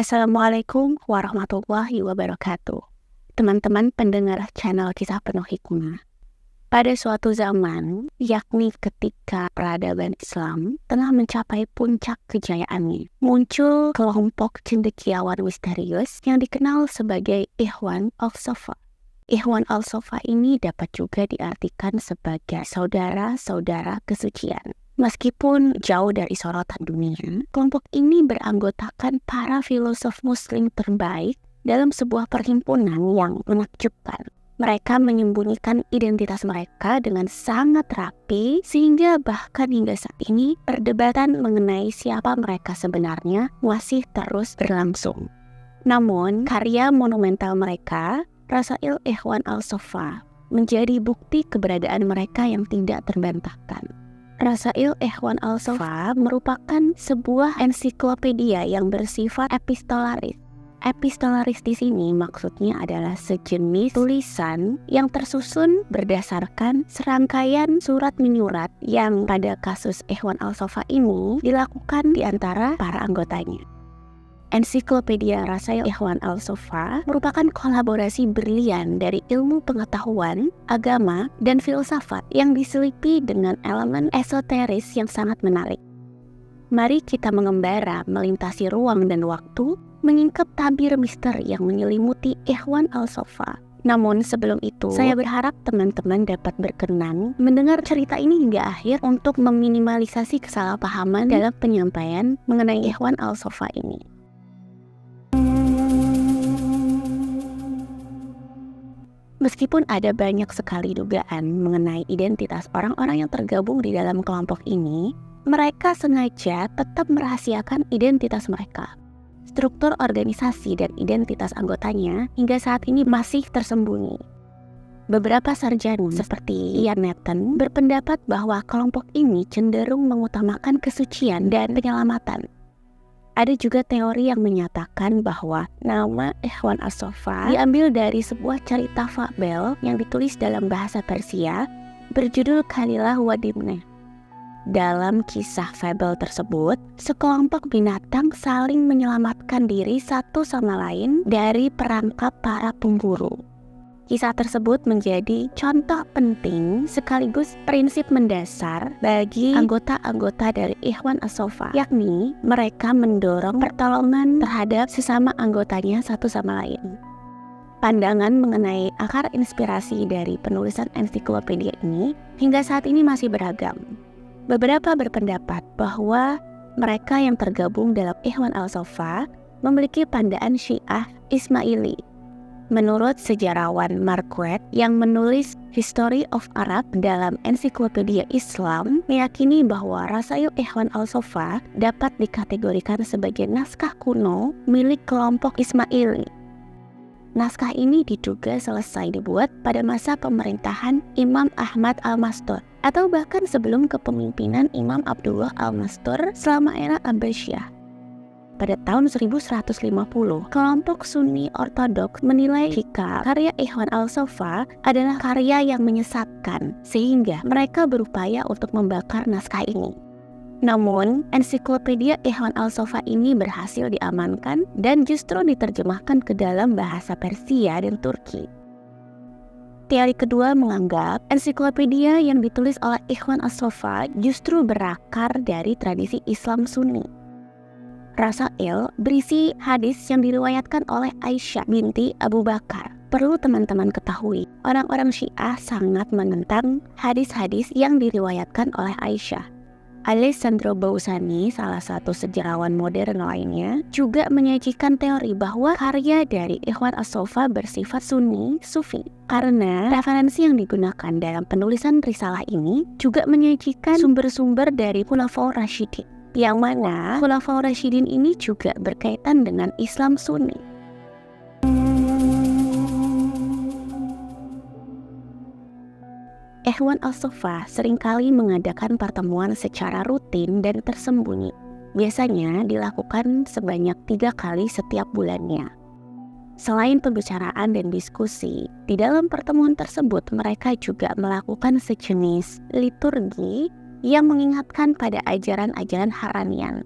Assalamualaikum warahmatullahi wabarakatuh. Teman-teman pendengar channel Kisah Penuh Hikmah. Pada suatu zaman, yakni ketika peradaban Islam telah mencapai puncak kejayaannya, muncul kelompok cendekiawan misterius yang dikenal sebagai Ikhwan al-Safa. Ikhwan al-Safa ini dapat juga diartikan sebagai saudara-saudara kesucian. Meskipun jauh dari sorotan dunia, kelompok ini beranggotakan para filosof muslim terbaik dalam sebuah perhimpunan yang menakjubkan. Mereka menyembunyikan identitas mereka dengan sangat rapi, sehingga bahkan hingga saat ini perdebatan mengenai siapa mereka sebenarnya masih terus berlangsung. Namun, karya monumental mereka, Rasail Ikhwan al-Safa, menjadi bukti keberadaan mereka yang tidak terbantahkan. Rasail Ikhwan al-Safa merupakan sebuah ensiklopedia yang bersifat epistolaris. Epistolaris di sini maksudnya adalah sejenis tulisan yang tersusun berdasarkan serangkaian surat menyurat yang pada kasus Ikhwan al-Safa ini dilakukan di antara para anggotanya. Ensiklopedia Rasail Ikhwan al-Safa merupakan kolaborasi brilian dari ilmu pengetahuan, agama, dan filsafat yang diselipi dengan elemen esoteris yang sangat menarik. Mari kita mengembara melintasi ruang dan waktu, mengingkap tabir misteri yang menyelimuti Ikhwan al-Safa. Namun sebelum itu, saya berharap teman-teman dapat berkenan mendengar cerita ini hingga akhir untuk meminimalisasi kesalahpahaman dalam penyampaian mengenai Ikhwan al-Safa ini. Meskipun ada banyak sekali dugaan mengenai identitas orang-orang yang tergabung di dalam kelompok ini, mereka sengaja tetap merahasiakan identitas mereka. Struktur organisasi dan identitas anggotanya hingga saat ini masih tersembunyi. Beberapa sarjana seperti Ian Nathan berpendapat bahwa kelompok ini cenderung mengutamakan kesucian dan penyelamatan. Ada juga teori yang menyatakan bahwa nama Ikhwan al-Safa diambil dari sebuah cerita fabel yang ditulis dalam bahasa Persia berjudul Kalilah wa Dimnah. Dalam kisah fabel tersebut, sekelompok binatang saling menyelamatkan diri satu sama lain dari perangkap para pemburu. Kisah tersebut menjadi contoh penting sekaligus prinsip mendasar bagi anggota-anggota dari Ikhwan al-Safa, yakni mereka mendorong pertolongan terhadap sesama anggotanya satu sama lain. Pandangan mengenai akar inspirasi dari penulisan ensiklopedia ini hingga saat ini masih beragam. Beberapa berpendapat bahwa mereka yang tergabung dalam Ikhwan al-Safa memiliki pandangan Syiah Ismaili. Menurut sejarawan Marquette yang menulis History of Arab dalam ensiklopedia Islam, meyakini bahwa Rasail Ikhwan al-Safa dapat dikategorikan sebagai naskah kuno milik kelompok Ismaili. Naskah ini diduga selesai dibuat pada masa pemerintahan Imam Ahmad al-Mastur atau bahkan sebelum kepemimpinan Imam Abdullah al-Mastur selama era Abbasiyah. Pada tahun 1150, kelompok Sunni Ortodoks menilai jika karya Ikhwan al-Safa adalah karya yang menyesatkan, sehingga mereka berupaya untuk membakar naskah ini. Namun, ensiklopedia Ikhwan al-Safa ini berhasil diamankan dan justru diterjemahkan ke dalam bahasa Persia dan Turki. Teori kedua menganggap ensiklopedia yang ditulis oleh Ikhwan al-Safa justru berakar dari tradisi Islam Sunni. Rasail berisi hadis yang diriwayatkan oleh Aisyah binti Abu Bakar. Perlu teman-teman ketahui, orang-orang Syiah sangat menentang hadis-hadis yang diriwayatkan oleh Aisyah. Alessandro Bausani, salah satu sejarawan modern lainnya, juga menyajikan teori bahwa karya dari Ikhwan al-Safa bersifat Sunni, Sufi. Karena referensi yang digunakan dalam penulisan risalah ini juga menyajikan sumber-sumber dari Khulafaur Rasyidin, yang mana Khulafaur Rasyidin ini juga berkaitan dengan Islam Sunni. Ikhwan al-Safa seringkali mengadakan pertemuan secara rutin dan tersembunyi. Biasanya dilakukan sebanyak 3 kali setiap bulannya. Selain pembicaraan dan diskusi, di dalam pertemuan tersebut mereka juga melakukan sejenis liturgi yang mengingatkan pada ajaran-ajaran Haranian.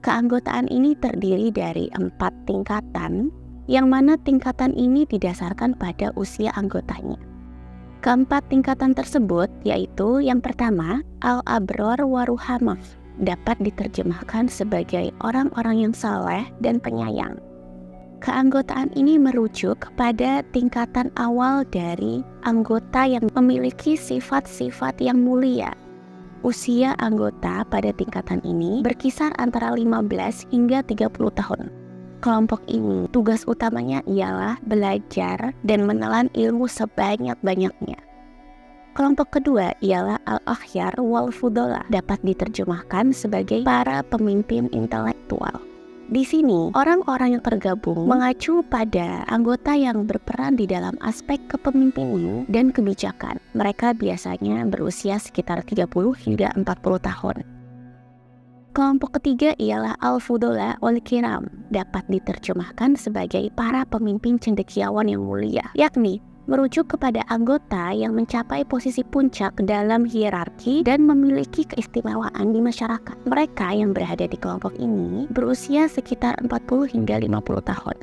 Keanggotaan ini terdiri dari 4 tingkatan, yang mana tingkatan ini didasarkan pada usia anggotanya. Keempat tingkatan tersebut yaitu yang pertama, al-abror waruhamah, dapat diterjemahkan sebagai orang-orang yang saleh dan penyayang. Keanggotaan ini merujuk kepada tingkatan awal dari anggota yang memiliki sifat-sifat yang mulia. Usia anggota pada tingkatan ini berkisar antara 15 hingga 30 tahun. Kelompok ini tugas utamanya ialah belajar dan menelan ilmu sebanyak-banyaknya. Kelompok kedua ialah al-akhyar wal fudola, dapat diterjemahkan sebagai para pemimpin intelektual. Di sini, orang-orang yang tergabung mengacu pada anggota yang berperan di dalam aspek kepemimpinan dan kebijakan. Mereka biasanya berusia sekitar 30 hingga 40 tahun. Kelompok ketiga ialah al-fudola wal kiram, dapat diterjemahkan sebagai para pemimpin cendekiawan yang mulia, yakni merujuk kepada anggota yang mencapai posisi puncak dalam hierarki dan memiliki keistimewaan di masyarakat. Mereka yang berada di kelompok ini berusia sekitar 40 hingga 50 tahun.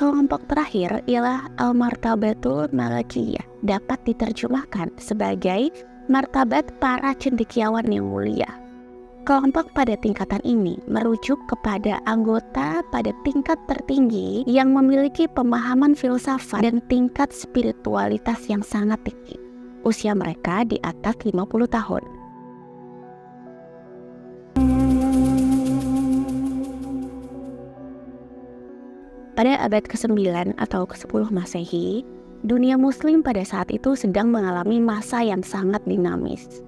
Kelompok terakhir ialah al-martabatul malakiyah, dapat diterjemahkan sebagai martabat para cendekiawan yang mulia. Kelompok pada tingkatan ini merujuk kepada anggota pada tingkat tertinggi yang memiliki pemahaman filsafat dan tingkat spiritualitas yang sangat tinggi. Usia mereka di atas 50 tahun. Pada abad ke-9 atau ke-10 Masehi, dunia muslim pada saat itu sedang mengalami masa yang sangat dinamis.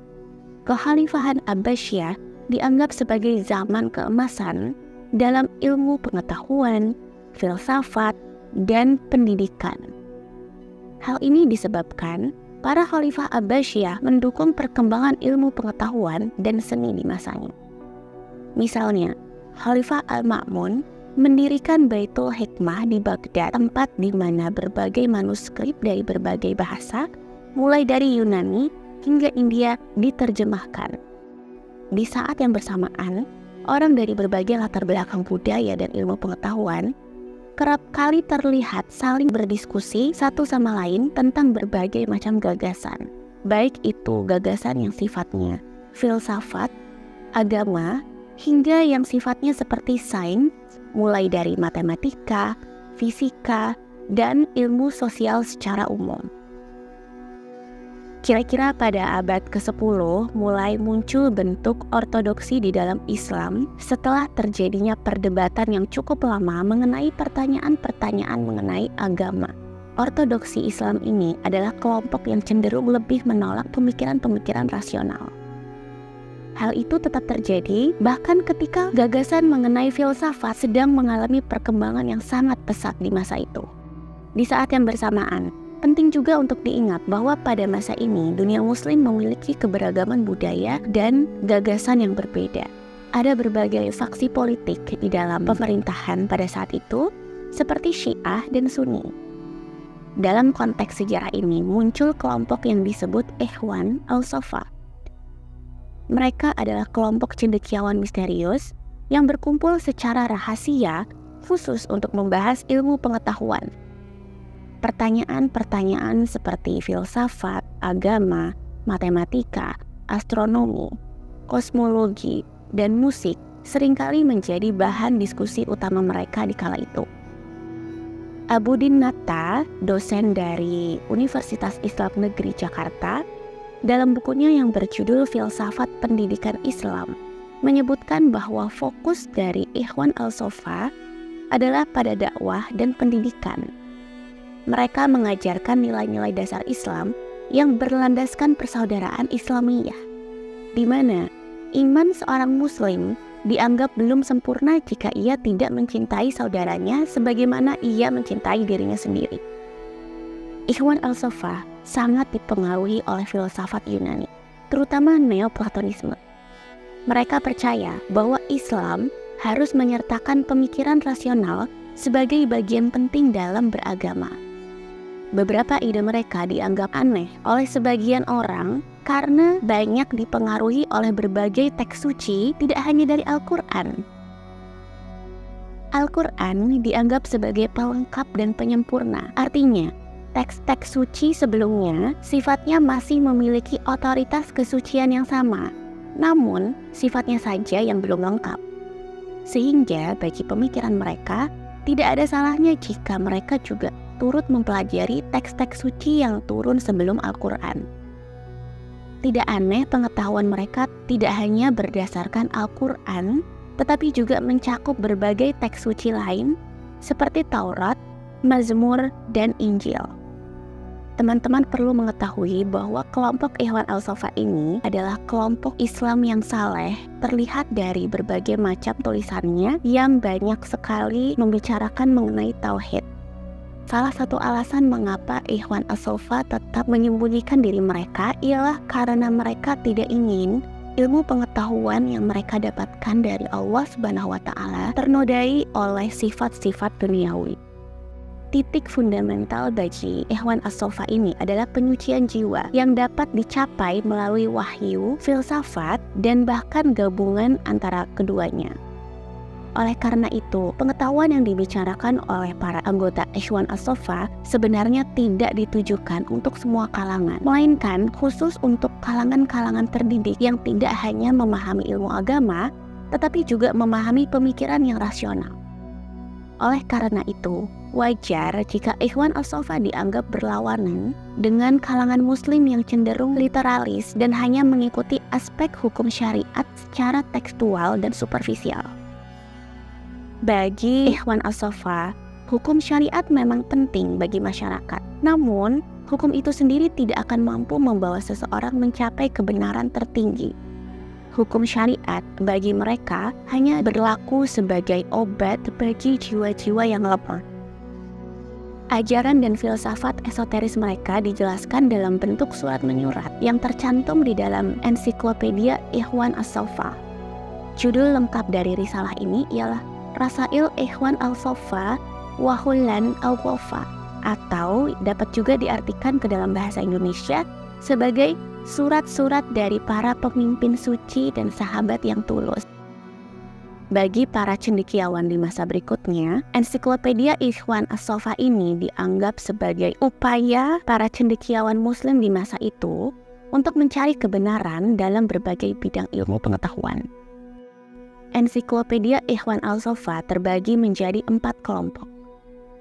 Kekhalifahan Abbasiyah dianggap sebagai zaman keemasan dalam ilmu pengetahuan, filsafat, dan pendidikan. Hal ini disebabkan para khalifah Abbasiyah mendukung perkembangan ilmu pengetahuan dan seni di masanya. Misalnya, Khalifah Al-Ma'mun mendirikan Baitul Hikmah di Baghdad, tempat di mana berbagai manuskrip dari berbagai bahasa, mulai dari Yunani hingga India, diterjemahkan. Di saat yang bersamaan, orang dari berbagai latar belakang budaya dan ilmu pengetahuan kerap kali terlihat saling berdiskusi satu sama lain tentang berbagai macam gagasan, baik itu gagasan yang sifatnya filsafat, agama, hingga yang sifatnya seperti sains, mulai dari matematika, fisika, dan ilmu sosial secara umum. Kira-kira pada abad ke-10 mulai muncul bentuk ortodoksi di dalam Islam setelah terjadinya perdebatan yang cukup lama mengenai pertanyaan-pertanyaan mengenai agama. Ortodoksi Islam ini adalah kelompok yang cenderung lebih menolak pemikiran-pemikiran rasional. Hal itu tetap terjadi bahkan ketika gagasan mengenai filsafat sedang mengalami perkembangan yang sangat pesat di masa itu. Di saat yang bersamaan, penting juga untuk diingat bahwa pada masa ini dunia muslim memiliki keberagaman budaya dan gagasan yang berbeda. Ada berbagai faksi politik di dalam pemerintahan pada saat itu, seperti Syiah dan Sunni. Dalam konteks sejarah ini muncul kelompok yang disebut Ikhwan al-Safa. Mereka adalah kelompok cendekiawan misterius yang berkumpul secara rahasia khusus untuk membahas ilmu pengetahuan. Pertanyaan-pertanyaan seperti filsafat, agama, matematika, astronomi, kosmologi, dan musik seringkali menjadi bahan diskusi utama mereka di kala itu. Abudin Natta, dosen dari Universitas Islam Negeri Jakarta, dalam bukunya yang berjudul Filsafat Pendidikan Islam, menyebutkan bahwa fokus dari Ikhwan al-Safa adalah pada dakwah dan pendidikan. Mereka mengajarkan nilai-nilai dasar Islam yang berlandaskan persaudaraan Islamiyah, di mana iman seorang muslim dianggap belum sempurna jika ia tidak mencintai saudaranya sebagaimana ia mencintai dirinya sendiri. Ikhwan al-Safa sangat dipengaruhi oleh filsafat Yunani, terutama Neoplatonisme. Mereka percaya bahwa Islam harus menyertakan pemikiran rasional sebagai bagian penting dalam beragama. Beberapa ide mereka dianggap aneh oleh sebagian orang karena banyak dipengaruhi oleh berbagai teks suci, tidak hanya dari Al-Quran. Al-Quran dianggap sebagai pelengkap dan penyempurna. Artinya, teks-teks suci sebelumnya sifatnya masih memiliki otoritas kesucian yang sama, namun sifatnya saja yang belum lengkap. Sehingga bagi pemikiran mereka, tidak ada salahnya jika mereka juga turut mempelajari teks-teks suci yang turun sebelum Al-Quran. Tidak aneh pengetahuan mereka tidak hanya berdasarkan Al-Quran, tetapi juga mencakup berbagai teks suci lain seperti Taurat, Mazmur, dan Injil. Teman-teman perlu mengetahui bahwa kelompok Ikhwan Al-Safa ini adalah kelompok Islam yang saleh, terlihat dari berbagai macam tulisannya yang banyak sekali membicarakan mengenai tauhid. Salah satu alasan mengapa Ikhwan Al-Safa tetap menyembunyikan diri mereka ialah karena mereka tidak ingin ilmu pengetahuan yang mereka dapatkan dari Allah Subhanahu wa Ta'ala ternodai oleh sifat-sifat duniawi. Titik fundamental bagi Ikhwan Al-Safa ini adalah penyucian jiwa yang dapat dicapai melalui wahyu, filsafat, dan bahkan gabungan antara keduanya. Oleh karena itu, pengetahuan yang dibicarakan oleh para anggota Ikhwan Al-Safa sebenarnya tidak ditujukan untuk semua kalangan, melainkan khusus untuk kalangan-kalangan terdidik yang tidak hanya memahami ilmu agama, tetapi juga memahami pemikiran yang rasional. Oleh karena itu, wajar jika Ikhwan Al-Safa dianggap berlawanan dengan kalangan muslim yang cenderung literalis dan hanya mengikuti aspek hukum syariat secara tekstual dan superficial. Bagi Ikhwan Al-Safa, hukum syariat memang penting bagi masyarakat. Namun, hukum itu sendiri tidak akan mampu membawa seseorang mencapai kebenaran tertinggi. Hukum syariat bagi mereka hanya berlaku sebagai obat bagi jiwa-jiwa yang lemah. Ajaran dan filsafat esoteris mereka dijelaskan dalam bentuk surat menyurat yang tercantum di dalam ensiklopedia Ikhwan Al-Safa. Judul lengkap dari risalah ini ialah Rasail Ikhwan Al-Safa wa Hullan Al-Wafa, atau dapat juga diartikan ke dalam bahasa Indonesia sebagai surat-surat dari para pemimpin suci dan sahabat yang tulus. Bagi para cendekiawan di masa berikutnya, ensiklopedia Ikhwan Al-Safa ini dianggap sebagai upaya para cendekiawan muslim di masa itu untuk mencari kebenaran dalam berbagai bidang ilmu pengetahuan. Ensiklopedia Ikhwan Al-Safa terbagi menjadi 4 kelompok.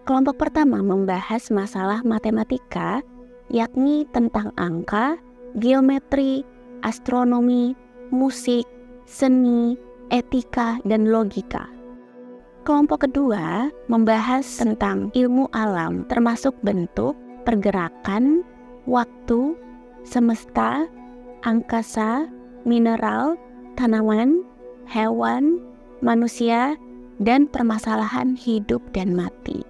Kelompok pertama membahas masalah matematika, yakni tentang angka, geometri, astronomi, musik, seni, etika, dan logika. Kelompok kedua membahas tentang ilmu alam termasuk bentuk, pergerakan, waktu, semesta, angkasa, mineral, tanaman, hewan, manusia, dan permasalahan hidup dan mati.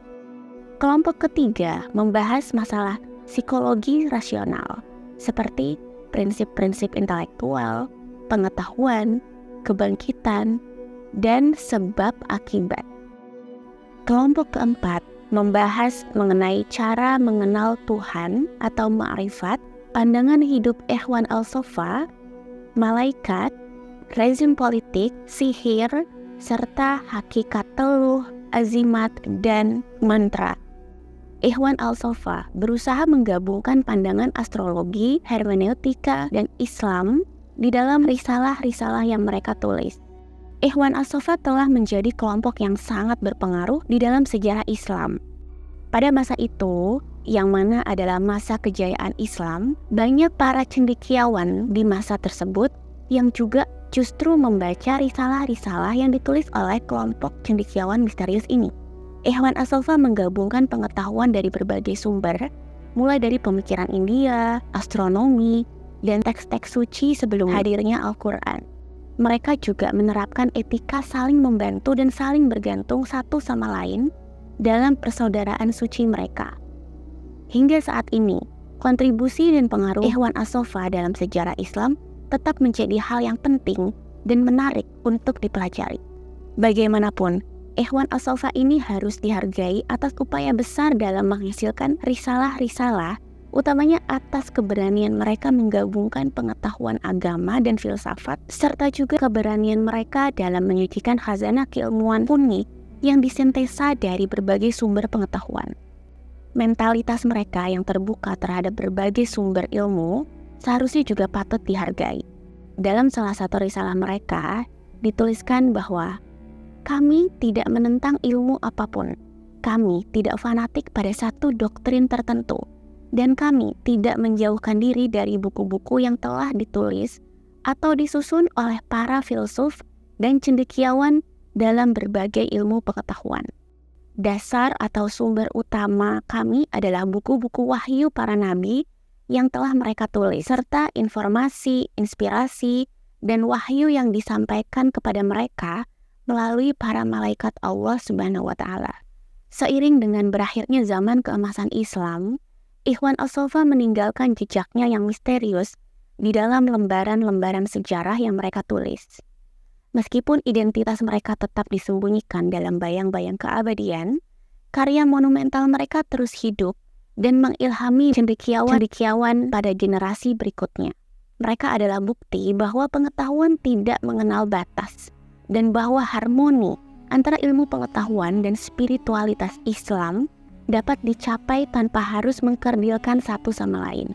Kelompok ketiga membahas masalah psikologi rasional, seperti prinsip-prinsip intelektual, pengetahuan, kebangkitan, dan sebab akibat. Kelompok keempat membahas mengenai cara mengenal Tuhan atau ma'rifat, pandangan hidup Ikhwan Al-Safa, malaikat, rezim politik, sihir, serta hakikat teluh, azimat, dan mantra. Ikhwan Al-Safa berusaha menggabungkan pandangan astrologi, hermeneutika, dan Islam di dalam risalah-risalah yang mereka tulis. Ikhwan Al-Safa telah menjadi kelompok yang sangat berpengaruh di dalam sejarah Islam. Pada masa itu, yang mana adalah masa kejayaan Islam, banyak para cendekiawan di masa tersebut yang juga justru membaca risalah-risalah yang ditulis oleh kelompok cendekiawan misterius ini. Ikhwan Al-Safa menggabungkan pengetahuan dari berbagai sumber, mulai dari pemikiran India, astronomi, dan teks-teks suci sebelum hadirnya Al-Quran. Mereka juga menerapkan etika saling membantu dan saling bergantung satu sama lain dalam persaudaraan suci mereka. Hingga saat ini, kontribusi dan pengaruh Ikhwan Al-Safa dalam sejarah Islam tetap menjadi hal yang penting dan menarik untuk dipelajari. Bagaimanapun, Ikhwan Al-Safa ini harus dihargai atas upaya besar dalam menghasilkan risalah-risalah utamanya atas keberanian mereka menggabungkan pengetahuan agama dan filsafat, serta juga keberanian mereka dalam menyucikan khazanah keilmuan unik yang disintesa dari berbagai sumber pengetahuan. Mentalitas mereka yang terbuka terhadap berbagai sumber ilmu seharusnya juga patut dihargai. Dalam salah satu risalah mereka, dituliskan bahwa kami tidak menentang ilmu apapun, kami tidak fanatik pada satu doktrin tertentu, dan kami tidak menjauhkan diri dari buku-buku yang telah ditulis atau disusun oleh para filsuf dan cendekiawan dalam berbagai ilmu pengetahuan. Dasar atau sumber utama kami adalah buku-buku wahyu para nabi yang telah mereka tulis, serta informasi, inspirasi, dan wahyu yang disampaikan kepada mereka melalui para malaikat Allah Subhanahu wa Ta'ala. Seiring dengan berakhirnya zaman keemasan Islam, Ikhwan As-Shofah meninggalkan jejaknya yang misterius di dalam lembaran-lembaran sejarah yang mereka tulis. Meskipun identitas mereka tetap disembunyikan dalam bayang-bayang keabadian, karya monumental mereka terus hidup dan mengilhami cendekiawan pada generasi berikutnya. Mereka adalah bukti bahwa pengetahuan tidak mengenal batas dan bahwa harmoni antara ilmu pengetahuan dan spiritualitas Islam dapat dicapai tanpa harus mengkerdilkan satu sama lain.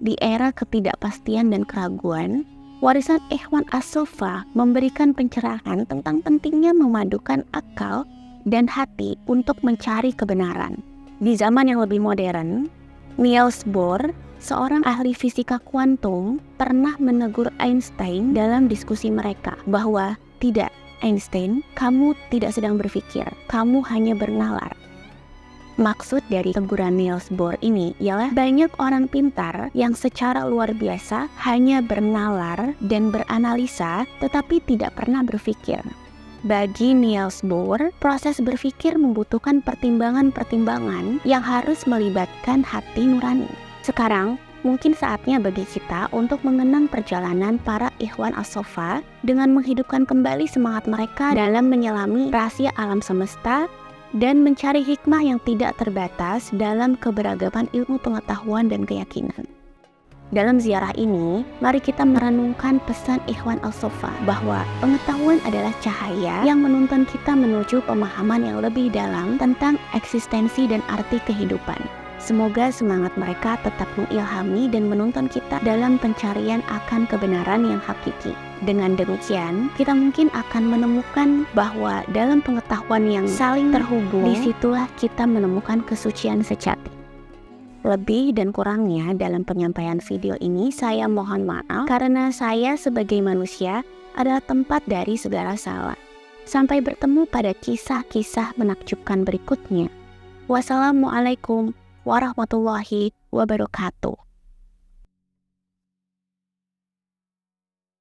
Di era ketidakpastian dan keraguan, warisan Ikhwan As-Shofah memberikan pencerahan tentang pentingnya memadukan akal dan hati untuk mencari kebenaran. Di zaman yang lebih modern, Niels Bohr, seorang ahli fisika kuantum, pernah menegur Einstein dalam diskusi mereka bahwa tidak, Einstein, kamu tidak sedang berpikir, kamu hanya bernalar. Maksud dari teguran Niels Bohr ini ialah banyak orang pintar yang secara luar biasa hanya bernalar dan beranalisa tetapi tidak pernah berpikir. Bagi Niels Bohr, proses berpikir membutuhkan pertimbangan-pertimbangan yang harus melibatkan hati nurani. Sekarang, mungkin saatnya bagi kita untuk mengenang perjalanan para Ikhwan As-Shofah dengan menghidupkan kembali semangat mereka dalam menyelami rahasia alam semesta dan mencari hikmah yang tidak terbatas dalam keberagaman ilmu pengetahuan dan keyakinan. Dalam ziarah ini, mari kita merenungkan pesan Ikhwan As-Shofah bahwa pengetahuan adalah cahaya yang menuntun kita menuju pemahaman yang lebih dalam tentang eksistensi dan arti kehidupan. Semoga semangat mereka tetap mengilhami dan menuntun kita dalam pencarian akan kebenaran yang hakiki. Dengan demikian, kita mungkin akan menemukan bahwa dalam pengetahuan yang saling terhubung, disitulah kita menemukan kesucian sejati. Lebih dan kurangnya dalam penyampaian video ini saya mohon maaf karena saya sebagai manusia adalah tempat dari segala salah. Sampai bertemu pada kisah-kisah menakjubkan berikutnya. Wassalamualaikum warahmatullahi wabarakatuh.